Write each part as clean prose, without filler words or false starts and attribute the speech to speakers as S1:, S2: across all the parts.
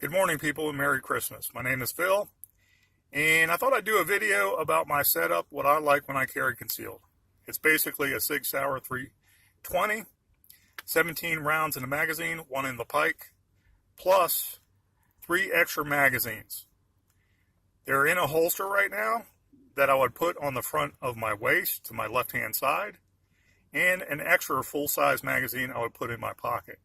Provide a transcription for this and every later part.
S1: Good morning, people, and Merry Christmas. My name is Phil, and I thought I'd do a video about my setup, what I like when I carry concealed. It's basically a Sig Sauer 320, 17 rounds in the magazine, 1 in the pike, plus 3 extra magazines. They're in a holster right now that I would put on the front of my waist to my left-hand side, and an extra full-size magazine I would put in my pocket.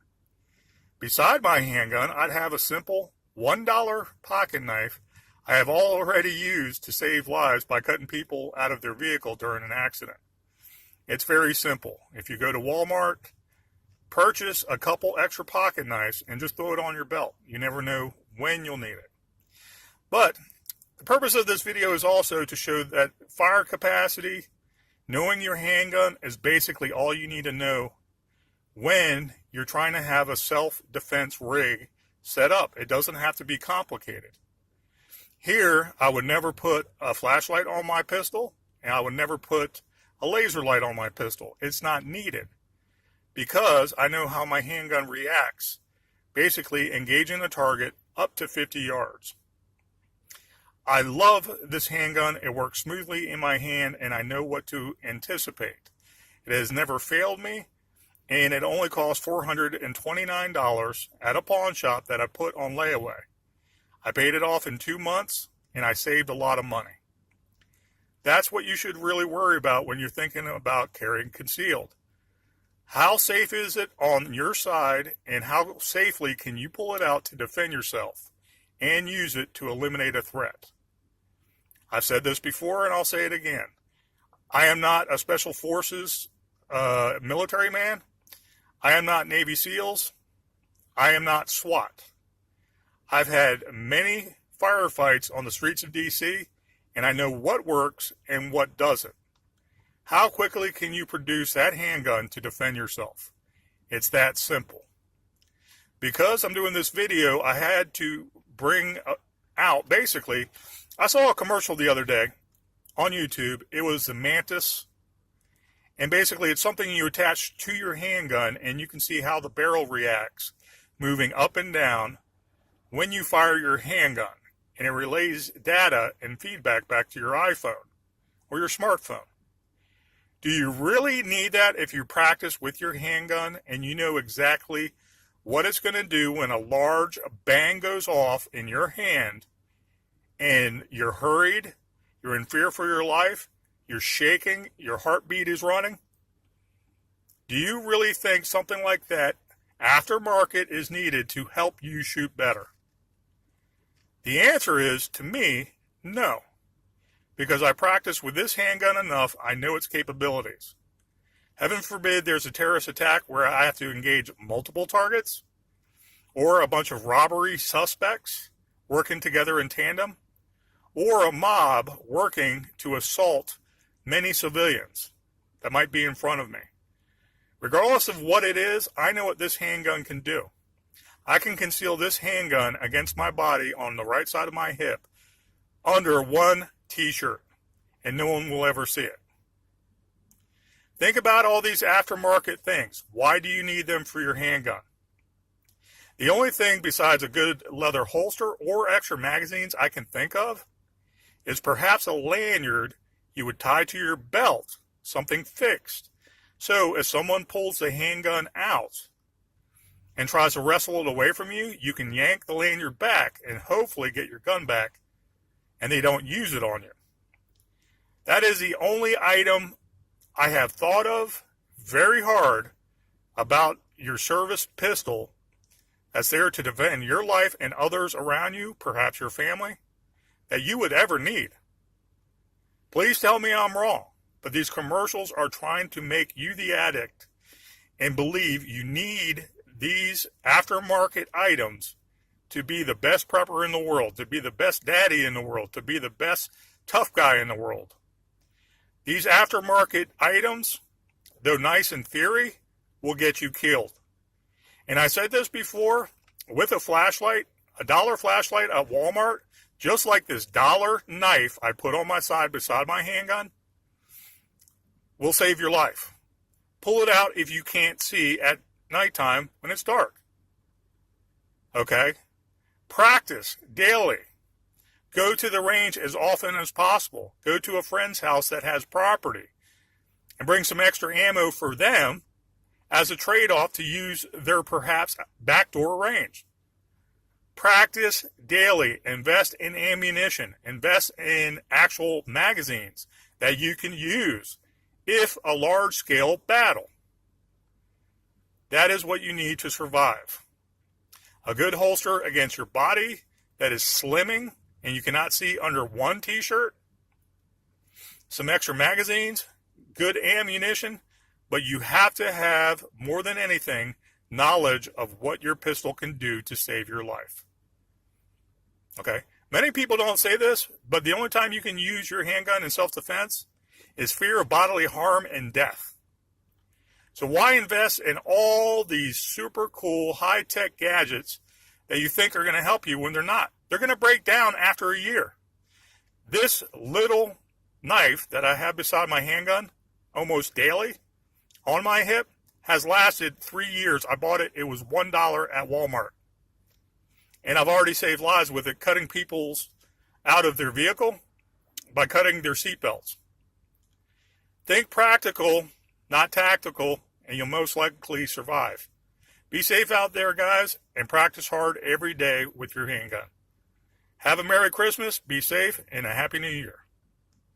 S1: Beside my handgun, I'd have a simple $1 pocket knife I have already used to save lives by cutting people out of their vehicle during an accident. It's very simple. If you go to Walmart, purchase a couple extra pocket knives and just throw it on your belt. You never know when you'll need it. But the purpose of this video is also to show that fire capacity, knowing your handgun is basically all you need to know when you're trying to have a self-defense rig set up. It doesn't have to be complicated. Here, I would never put a flashlight on my pistol, and I would never put a laser light on my pistol. It's not needed because I know how my handgun reacts, basically engaging the target up to 50 yards. I love this handgun. It works smoothly in my hand, and I know what to anticipate. It has never failed me. And it only cost $429 at a pawn shop that I put on layaway. I paid it off in 2 months, and I saved a lot of money. That's what you should really worry about when you're thinking about carrying concealed. How safe is it on your side, and how safely can you pull it out to defend yourself and use it to eliminate a threat? I've said this before, and I'll say it again. I am not a Special Forces military man. I am not Navy SEALs. I am not SWAT. I've had many firefights on the streets of DC, and I know what works and what doesn't. How quickly can you produce that handgun to defend yourself? It's that simple. Because I'm doing this video, I had to bring out, basically, I saw a commercial the other day on YouTube. It was the Mantis. And basically, it's something you attach to your handgun, and you can see how the barrel reacts, moving up and down when you fire your handgun. And it relays data and feedback back to your iPhone or your smartphone. Do you really need that if you practice with your handgun and you know exactly what it's going to do when a large bang goes off in your hand and you're hurried, you're in fear for your life, you're shaking, your heartbeat is running? Do you really think something like that, aftermarket, is needed to help you shoot better? The answer is, to me, no. Because I practice with this handgun enough, I know its capabilities. Heaven forbid there's a terrorist attack where I have to engage multiple targets, or a bunch of robbery suspects working together in tandem, or a mob working to assault many civilians that might be in front of me. Regardless of what it is, I know what this handgun can do. I can conceal this handgun against my body on the right side of my hip under one t-shirt, and no one will ever see it. Think about all these aftermarket things. Why do you need them for your handgun? The only thing besides a good leather holster or extra magazines I can think of is perhaps a lanyard you would tie to your belt, something fixed. So if someone pulls the handgun out and tries to wrestle it away from you, you can yank the lanyard back and hopefully get your gun back, and they don't use it on you. That is the only item I have thought of very hard about your service pistol that's there to defend your life and others around you, perhaps your family, that you would ever need. Please tell me I'm wrong, but these commercials are trying to make you the addict and believe you need these aftermarket items to be the best prepper in the world, to be the best daddy in the world, to be the best tough guy in the world. These aftermarket items, though nice in theory, will get you killed. And I said this before, with a flashlight, a $1 flashlight at Walmart, just like this $1 knife I put on my side beside my handgun, will save your life. Pull it out if you can't see at nighttime when it's dark. Okay? Practice daily. Go to the range as often as possible. Go to a friend's house that has property and bring some extra ammo for them as a trade-off to use their perhaps backdoor range. Practice daily. Invest in ammunition. Invest in actual magazines that you can use if a large-scale battle. That is what you need to survive. A good holster against your body that is slimming and you cannot see under one t-shirt. Some extra magazines, good ammunition, but you have to have, more than anything, knowledge of what your pistol can do to save your life. Okay? Many people don't say this, but the only time you can use your handgun in self-defense is fear of bodily harm and death. So why invest in all these super cool high-tech gadgets that you think are going to help you when they're not? They're going to break down after a year. This little knife that I have beside my handgun almost daily on my hip has lasted 3 years. I bought it. It was $1 at Walmart. And I've already saved lives with it, cutting people's out of their vehicle by cutting their seatbelts. Think practical, not tactical, and you'll most likely survive. Be safe out there, guys, and practice hard every day with your handgun. Have a Merry Christmas, be safe, and a Happy New Year.